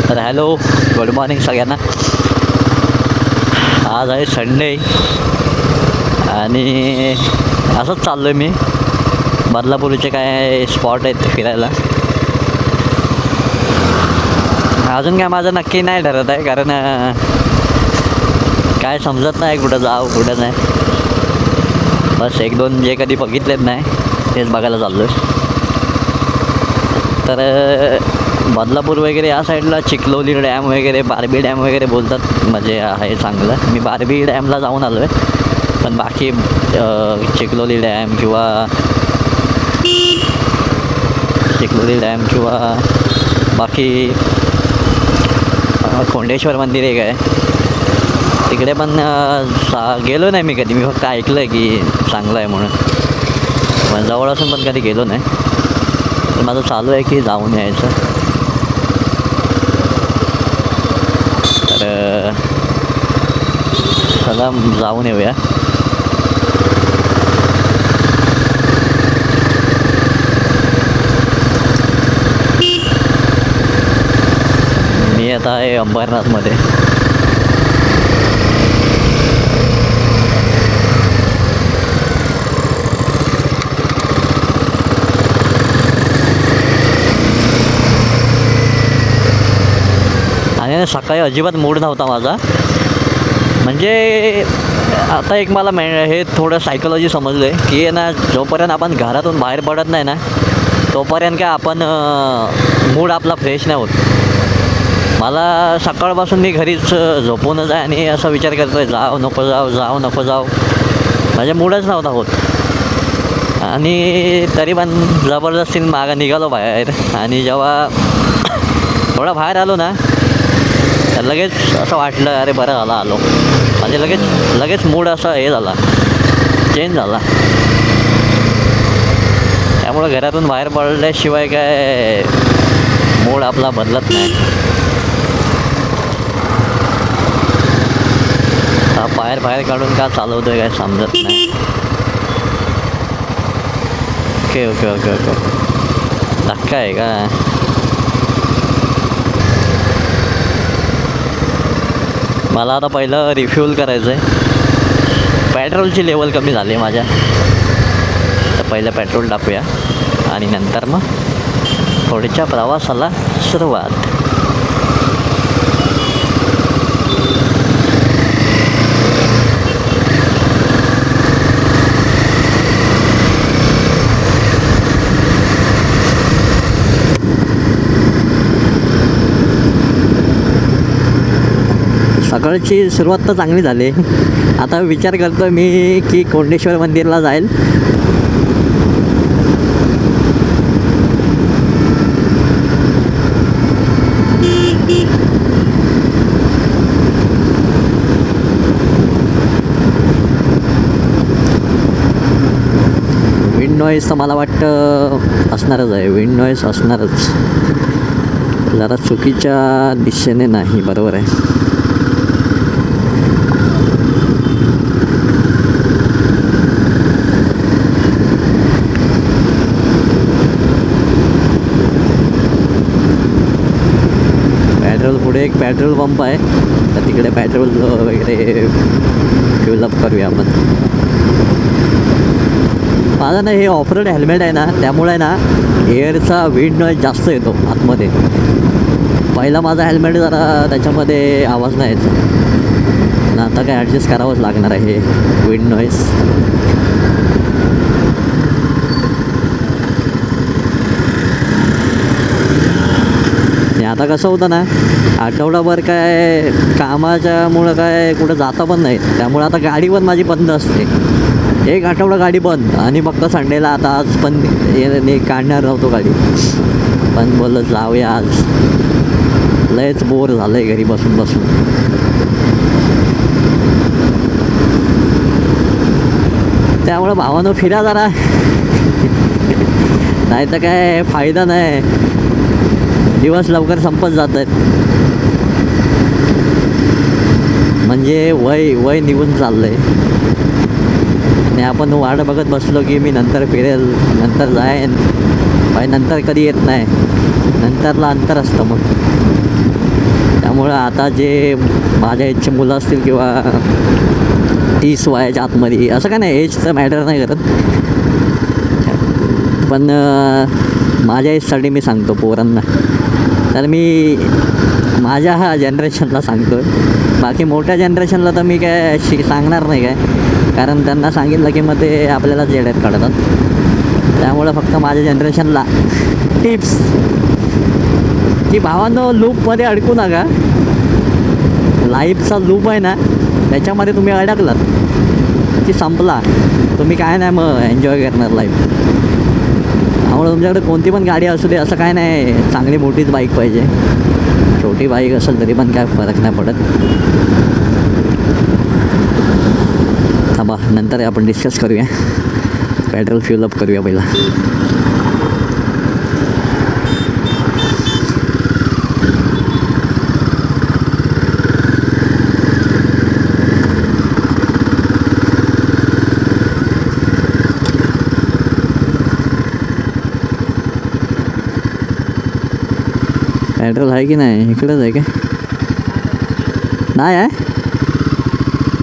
तर hello, good morning सगळ्यांना. आज आहे संडे आणि असंच चाललो आहे मी. बदलापूरचे काय स्पॉट आहेत ते फिरायला. अजून काय माझं नक्की नाही ठरत आहे, कारण काय समजत नाही कुठं जाऊ कुठं नाही. बस एक दोन जे कधी बघितलेत नाही तेच बघायला चाललो आहे. तर बदलापूर वगैरे या साईडला चिखलोली डॅम वगैरे, बारबी डॅम वगैरे बोलतात, म्हणजे आहे चांगलं. मी बारबी डॅमला जाऊन आलो आहे, पण बाकी चिखलोली डॅम किंवा बाकी कोंडेश्वर मंदिर एक आहे तिकडे पण गेलो नाही मी कधी. मी फक्त ऐकलं आहे की चांगलं आहे म्हणून, पण जवळ असून पण कधी गेलो नाही. तर माझं चालू आहे की जाऊन यायचं. तर चला जाऊन येऊया. मी आता आहे अंबरनाथमध्ये. आणि सकाळी अजिबात मूड नव्हता माझा. म्हणजे आता एक मला हे थोडं सायकोलॉजी समजलं आहे की ना, जोपर्यंत आपण घरातून बाहेर पडत नाही ना तोपर्यंत काय आपण मूड आपला फ्रेश नाही होत. मला सकाळपासून मी घरीच झोपूनच आहे आणि असा विचार करतो आहे जाऊ नको जाऊ. माझ्या मूडच नव्हता होत. आणि तरी पण जबरदस्तीने मागं निघालो बाहेर. आणि जेव्हा थोडा बाहेर आलो ना तर लगेच असं वाटलं अरे बरं झालं आलो. म्हणजे लगेच मूड असा हे झाला, चेंज झाला. त्यामुळं घरातून बाहेर पडल्याशिवाय काय मूड आपला बदलत नाही. हा बाहेर काढून का चालवतो आहे काय समजत नाही. ओके धक्का आहे का? मला आता पहिलं रिफ्यूल करायचं आहे. पेट्रोलची लेवल कमी झाली आहे माझ्या. तर पहिलं पेट्रोल टाकूया आणि नंतर मग पुढच्या प्रवासाला सुरुवात. सकाळची सुरुवात तर चांगली झाली. आता विचार करतो मी की कोंडेश्वर मंदिरला जाईल. विंड नॉईज तर मला वाटतं असणारच आहे. विंड नॉईज असणारच. जरा चुकीच्या दिशेने नाही, बरोबर आहे. पुढे एक पेट्रोल पंप आहे, तर तिकडे पेट्रोल वगैरे फिलअप करूया आपण. माझा ना हे ऑफ रोड हेल्मेट आहे ना, त्यामुळे ना एअरचा विंड नॉईज जास्त येतो आतमध्ये. पहिला माझा हेल्मेट जरा त्याच्यामध्ये आवाज नाही यायचा, आणि आता काय ॲडजस्ट करावंच लागणार आहे हे विंड नॉईज. आता कसं होतं ना, आठवडाभर काय कामाच्यामुळं काय कुठं जाता पण नाही. त्यामुळं आता गाडी पण माझी बंद असते. एक आठवडा गाडी बंद, आणि फक्त संडेला आता आज पण काढणार नव्हतो गाडी, पण बोललं जाऊया आज. लयच बोर झालं आहे घरी बसून. त्यामुळं भावानं फिरा जरा, नाही तर काय फायदा नाही. दिवस लवकर संपत जात आहेत. म्हणजे वय निघून चाललं आहे. आणि आपण वाट बघत बसलो की मी नंतर फिरेल, नंतर जाईन. नंतर कधी येत नाही. नंतरला अंतर असतं मग. त्यामुळं आता जे माझ्या एजचे मुलं असतील किंवा 30 वयाच्या आतमध्ये, असं काय नाही, एजचं मॅटर नाही करत, पण माझ्या एजसाठी मी सांगतो पोरांना. तर मी माझ्या हा जनरेशनला सांगतो, बाकी मोठ्या जनरेशनला तर मी काय सांगणार नाही काय, कारण त्यांना सांगितलं की मग ते आपल्याला जेड्यात काढतात. त्यामुळं फक्त माझ्या जनरेशनला टिप्स की भावांनो, लूपमध्ये अडकू नका. लाईफचा लूप आहे ना, त्याच्यामध्ये तुम्ही अडकलात की संपला, तुम्ही काय नाही मग एन्जॉय करणार लाईफ. त्यामुळे तुमच्याकडे कोणती पण गाडी असू दे, असं काय नाही चांगली मोठीच बाईक पाहिजे, छोटी बाईक असेल तरी पण काय फरक नाही पडत. थांबा, नंतर आपण डिस्कस करूया. पेट्रोल फ्यूल अप करूया पहिला. पेट्रोल आहे की नाही? इकडेच आहे का? नाही आहे.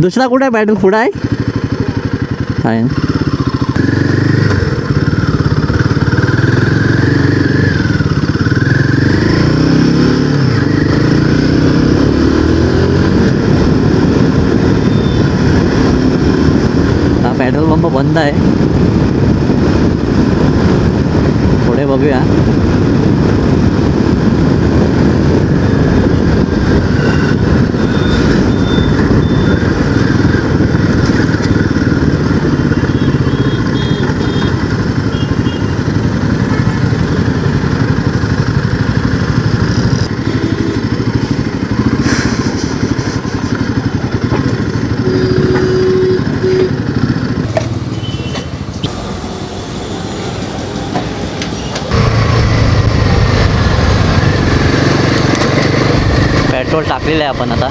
दुसरा कुठं आहे पेट्रोल? पुढं आहे. हा पेट्रोल पंप बंद आहे. पुढे बघूया. पेट्रोल टाकलेलं आहे आपण आता.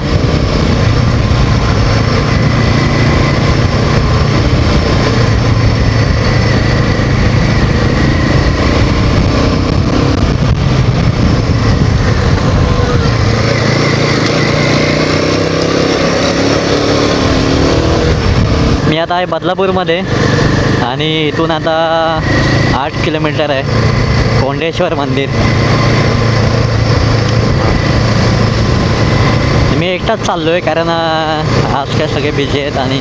मी आता आहे बदलापूरमध्ये आणि इथून आता 8 किलोमीटर आहे कोंडेश्वर मंदिर. मी एकटाच चाललो आहे कारण आज काय सगळे बिझी आहेत आणि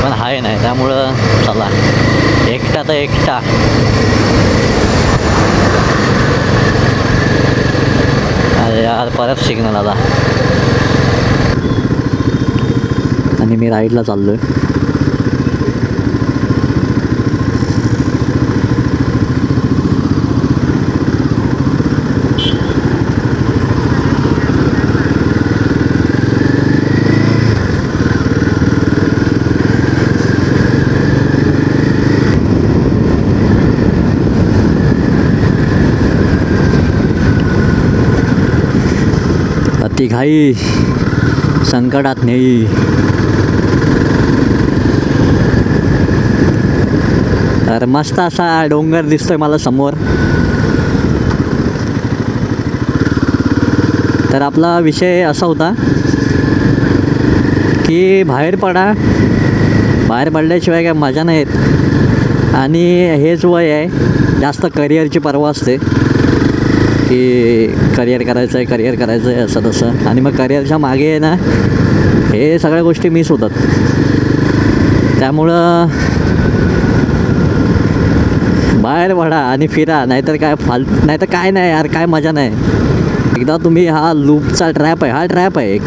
पण आहे नाही, त्यामुळं चला एकटा तर एकटा. अरे यार, परत सिग्नल आला आणि मी राईडला चाललो आहे. अतिघाई संकटात नाही. तर मस्त असा डोंगर दिसतोय मला समोर. तर आपला विषय असा होता की बाहेर पडल्याशिवाय काय मजा नाही येत. आणि हेच वय आहे, जास्त करिअरची पर्वा असते की करिअर करायचं आहे असं तसं. आणि मग करिअरच्या मागे आहे ना, हे सगळ्या गोष्टी मिस होतात. त्यामुळं बाहेर पडा आणि फिरा, नाहीतर काय नाही यार, काय मजा नाही. एकदा तुम्ही हा लूपचा ट्रॅप आहे,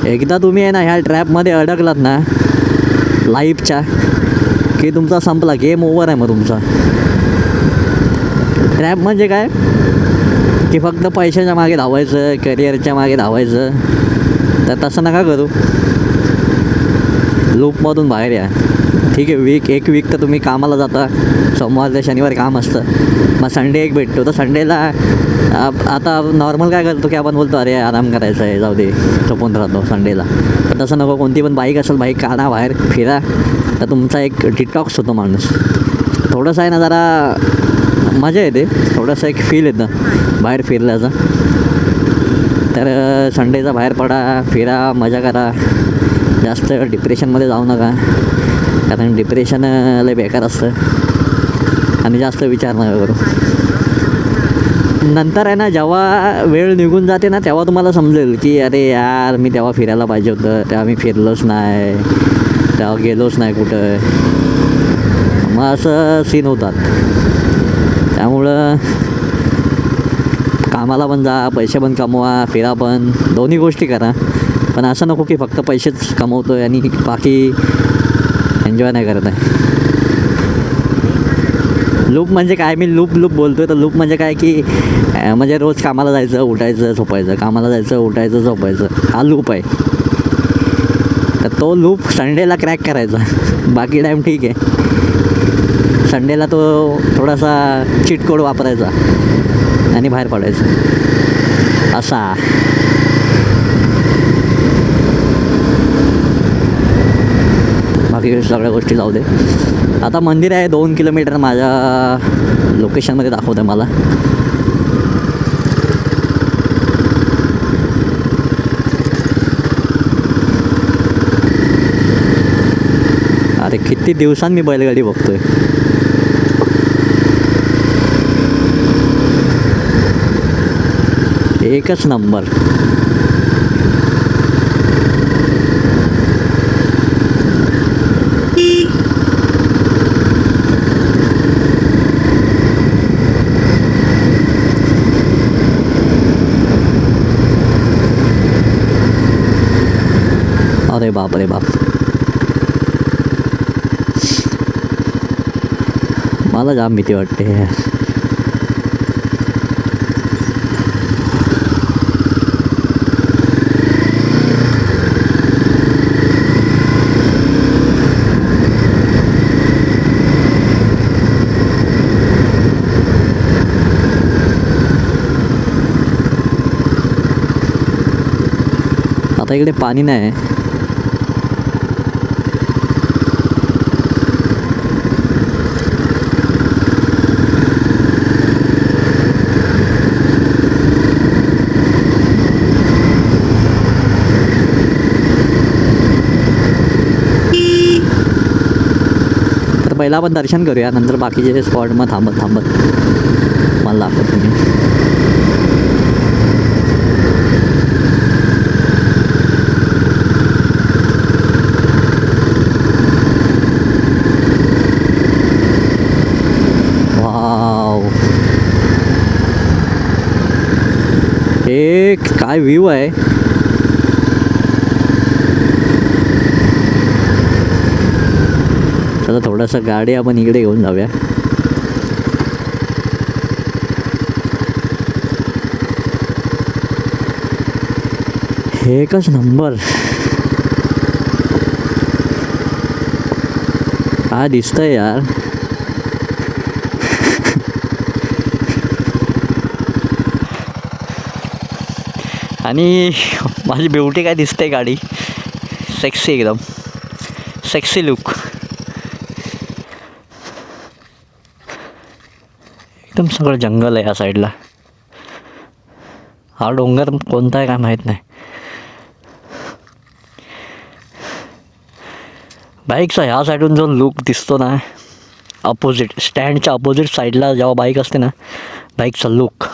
एकदा तुम्ही आहे ना ह्या ट्रॅपमध्ये अडकलात ना लाईफच्या, की तुमचा संपला, गेम ओव्हर आहे मग तुमचा. ट्रॅप म्हणजे काय की फक्त पैशाच्या मागे धावायचं, करिअरच्या मागे धावायचं. तर तसं नका करू. लूपमधून बाहेर या. ठीक आहे, एक वीक तर तुम्ही कामाला जाता, सोमवार ते शनिवार काम असतं, मग संडे एक भेटतो. तर संडेला आता नॉर्मल काय करतो की आपण बोलतो अरे आराम करायचा आहे, जाऊ दे, झोपून राहतो संडेला. पण तसं नको. कोणती पण बाईक असेल, बाईक काढा, बाहेर फिरा, तर तुमचा एक डिटॉक्स होतो माणूस. थोडंसं आहे ना जरा मजा येते, थोडंसं एक फील येतं बाहेर फिरल्याचं. तर संडेचा बाहेर पडा, फिरा, मजा करा, जास्त डिप्रेशनमध्ये जाऊ नका, कारण डिप्रेशन लय बेकार असतं आणि जास्त विचार नका करू. नंतर आहे ना, जेव्हा वेळ निघून जाते ना, तेव्हा तुम्हाला समजेल की अरे यार, मी तेव्हा फिरायला पाहिजे होतं, तेव्हा मी फिरलोच नाही, तेव्हा गेलोच नाही कुठं. मग असं सीन होतात. त्यामुळं कामाला पण जा, पैसे पण कमवा, फिरा पण, दोन्ही गोष्टी करा. पण असं नको की फक्त पैसेच कमवतो आहे आणि बाकी एन्जॉय नाही करत आहे. लूप म्हणजे काय, मी लूप बोलतो आहे. तर लूप म्हणजे काय की म्हणजे रोज कामाला जायचं, उठायचं, झोपायचं, कामाला जायचं, उठायचं, झोपायचं, हा लूप आहे. तर तो लूप संडेला क्रॅक करायचा, बाकी टाईम ठीक आहे. संडेला तो थोडासा चीट कोड वापरायचा आणि बाहेर पडायचं असा. बाकी सगळ्या गोष्टी जाऊ दे. आता मंदिर आहे 2 किलोमीटर माझ्या लोकेशनमध्ये दाखवतं मला. अरे किती दिवसांनी मी बैलगाडी बघतोय. एकच नंबर. अरे बाप रे बाप, मला जाम भीती वाटते. आता इकडे पाणी नाही. पहिला आपण दर्शन करूया, नंतर बाकीचे स्पॉट मग थांबत मला दाखवतो मी. वाव, हे काय व्ह्यू आहे. चला थोडंसं गाडी आपण इकडे घेऊन जाऊया. एकच नंबर. हा दिसतंय यार. आणि माझी ब्युटी काय दिसते गाडी, सेक्सी, एकदम सेक्सी लुक. एकदम सगळं जंगल आहे या साईडला. हा डोंगर कोणता आहे काय माहीत नाही. बाईकचा ह्या साईडून जो लुक दिसतो ना, अपोजिट स्टँडच्या अपोजिट साईडला जेव्हा बाईक असते ना, बाईकचा लुक.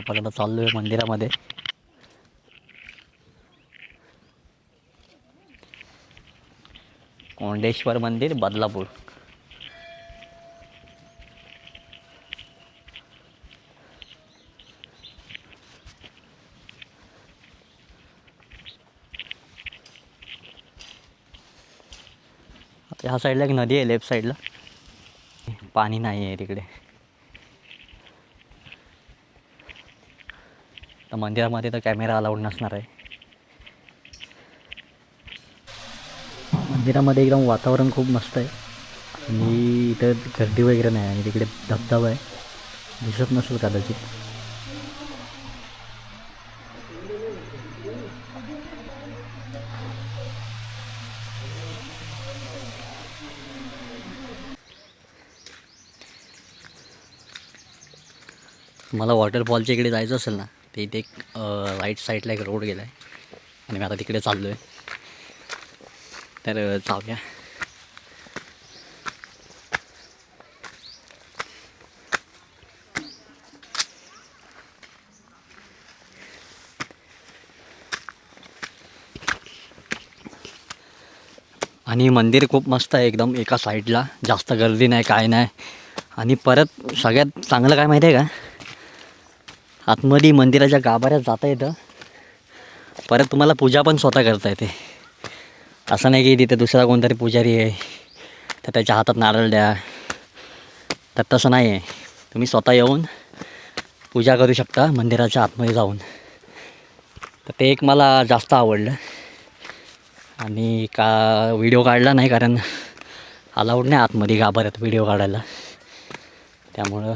आपण आता चाललो आहे मंदिरामध्ये. कोंडेश्वर मंदिर, बदलापूर. ह्या साईडला एक नदी आहे, लेफ्ट साईडला. पाणी नाही आहे तिकडे. तर मंदिरामध्ये तर कॅमेरा अलाउड नसणार आहे. मंदिरामध्ये एकदम वातावरण खूप मस्त आहे आणि इथं गर्दी वगैरे नाही. आणि तिकडे धबधबा आहे, दिसत नसेल कदाचित. मला वॉटरफॉलच्या इकडे जायचं असेल ना, तर इथे एक राईट साईडला एक रोड गेला आहे आणि मी आता तिकडे चाललो आहे. तर जाऊया. आणि मंदिर खूप मस्त आहे एकदम. एका साईडला जास्त गर्दी नाही, काय नाही. आणि परत सगळ्यात चांगलं काय माहिती आहे का, आतमध्ये मंदिराच्या गाभाऱ्यात जाता येतं. परत तुम्हाला पूजा पण स्वतः करता येते. असं नाही की तिथे दुसरा कोणतरी पुजारी आहे तर त्याच्या हातात नारळ द्या, तर तसं नाही आहे. तुम्ही स्वतः येऊन पूजा करू शकता मंदिराच्या आतमध्ये जाऊन. तर ते एक मला जास्त आवडलं. आणि का व्हिडिओ काढला नाही, कारण अलाउड नाही आतमध्ये गाभाऱ्यात व्हिडिओ काढायला, त्यामुळं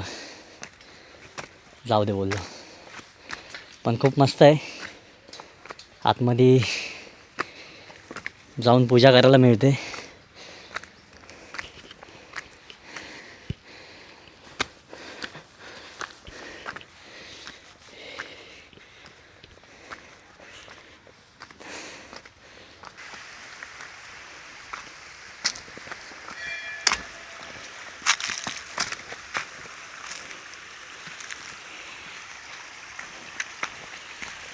जाऊ दे बोललो. पण खूप मस्त आहे. आतमध्ये जाऊन पूजा करायला मिळते.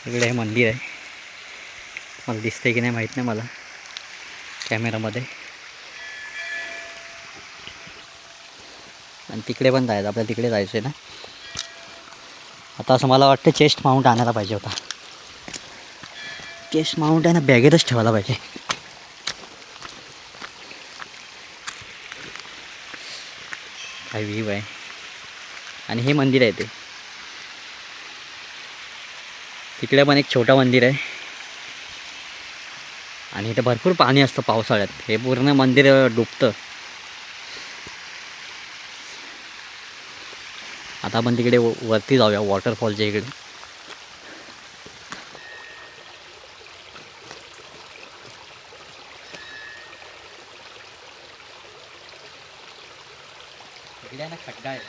इकडे हे मंदिर आहे. मला दिसतंय की नाही माहीत नाही मला कॅमेरामध्ये. आणि तिकडे पण जायचं, आपल्याला तिकडे जायचं आहे ना. आता असं मला वाटतं चेस्ट माउंट आणायला पाहिजे होता. चेस्ट माउंट आहे ना, बॅगेतच ठेवायला पाहिजे. काय व्ह्यू आहे. आणि हे मंदिर आहे ते. तिकडे पण एक छोटं मंदिर आहे. आणि इथे भरपूर पाणी असतं पावसाळ्यात. हे पूर्ण मंदिर डुबतं. आता आपण तिकडे वरती जाऊया, वॉटरफॉलच्या इकडे. इकडे ना खड्डा आहे.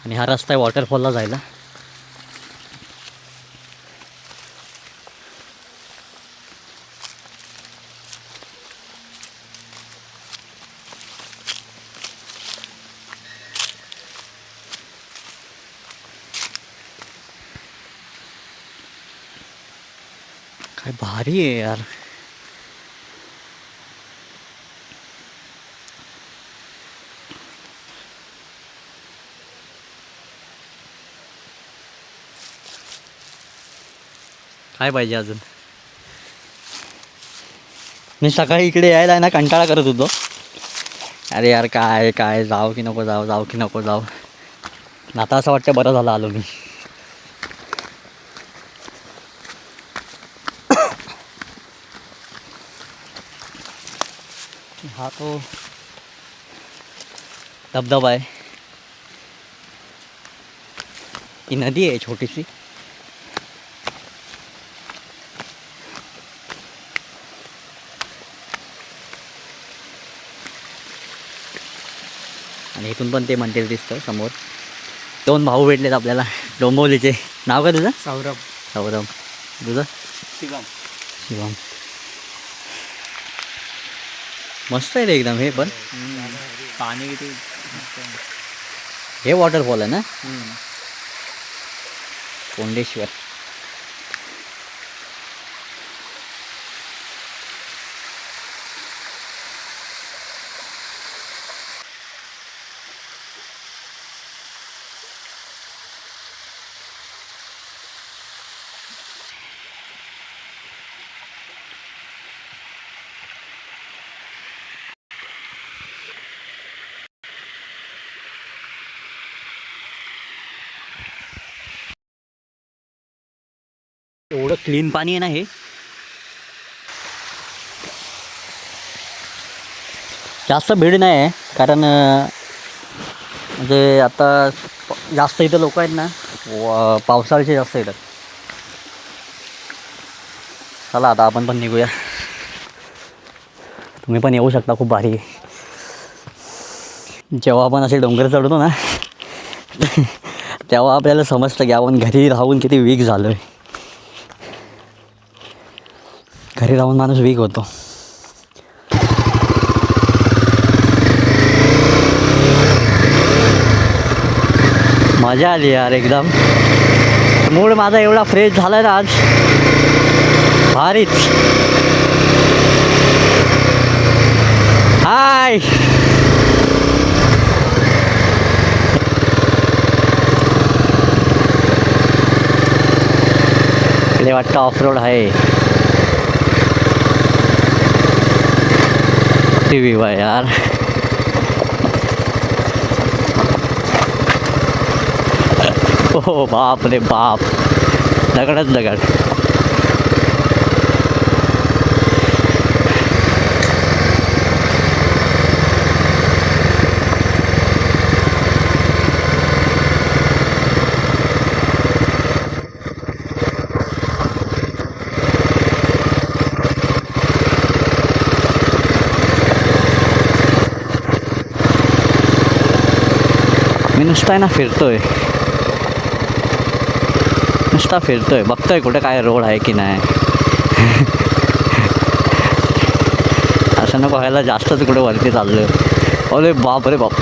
आणि हा रस्ता आहे वॉटरफॉलला जायला. काय भारी आहे यार. काय पाहिजे अजून. मी सकाळी इकडे यायला आहे ना कंटाळा करत होतो. अरे यार काय काय जाऊ की नको जाऊ, जाऊ की नको जाऊ. आता असं वाटतं बरं झालं आलो मी. हा तो धबधबा आहे. ही नदी आहे छोटीशी. आणि इथून पण ते मंदिर दिसतं समोर. 2 भाऊ भेटलेत आपल्याला डोंबिवलीचे. नाव काय तुझं? सौरभ. सौरभ. तुझं? शिवम. शिवम. मस्त आहे रे एकदम हे पण. पाणी किती. हे वॉटरफॉल आहे ना कोंडेश्वर. एवढं क्लीन पाणी आहे ना हे. जास्त भीड नाही आहे कारण म्हणजे आता जास्त इथं लोक आहेत ना पावसाळ्याचे जास्त येतात. चला आता आपण पण निघूया. तुम्ही पण येऊ शकता. खूप भारी आहे. जेव्हा आपण असे डोंगर चढतो ना तेव्हा आपल्याला समजतं की आपण घरी राहून किती वीक झालो आहे. घरी राहून माणूस वीक होतो. मजा आली यार एकदम. मूड माझा एवढा फ्रेश झाला ना आज. भारीच. हाय. इकडे वाटतं ऑफ रोड आहे. टी व्ही आहे यार. हो बाप रे बाप. दगडच दगड. मी नुसता आहे ना फिरतोय. नुसता फिरतोय. बघतोय कुठे काय रोड आहे की नाही. असं नको व्हायला जास्तच कुठे वरती चाललं. अरे बाप रे बाप.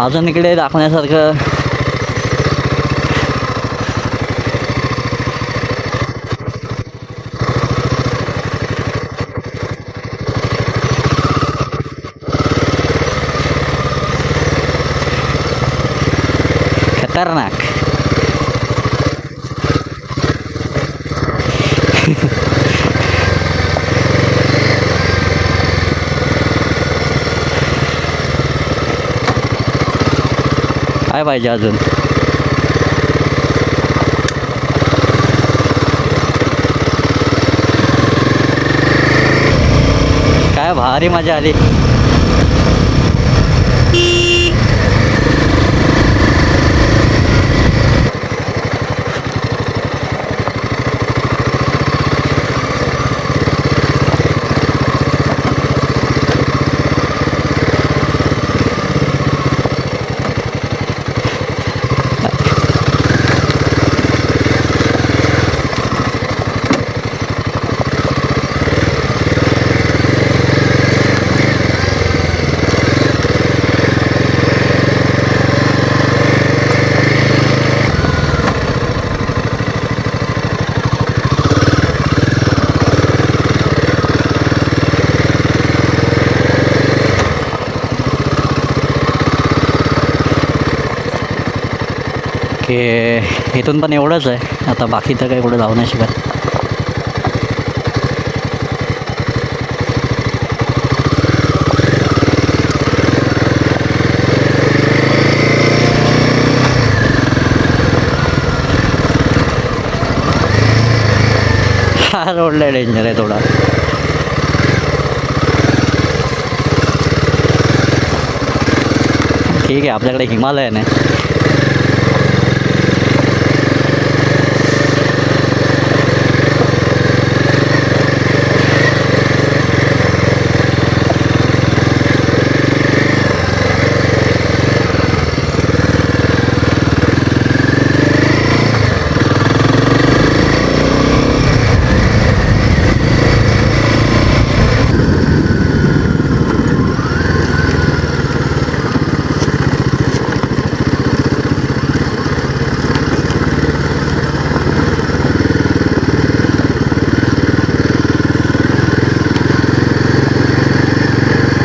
अजून इकडे दाखवण्यासारखं खतरनाक. काय पाहिजे अजून. काय भारी मजा आली. की इथून पण एवढंच आहे. आता बाकी तर काही कुठे जाऊ नाही शकत. हा रोडला डेंजर आहे थोडा. ठीक आहे आपल्याकडे हिमालयन आहे.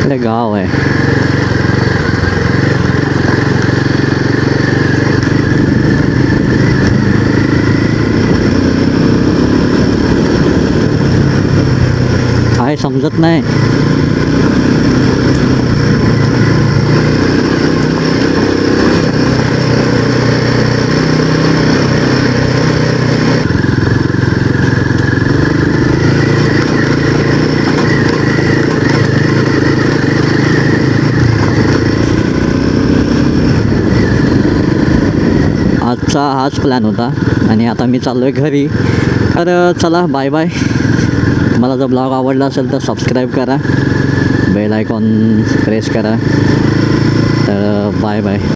इकडे गाव आहे. काय समजत नाही. आजचा हाच प्लॅन होता आणि आता मी चाललो आहे घरी. तर चला बाय बाय. मला जर ब्लॉग आवडला असेल तर सबस्क्राईब करा, बेल आयकॉन प्रेस करा. तर बाय बाय.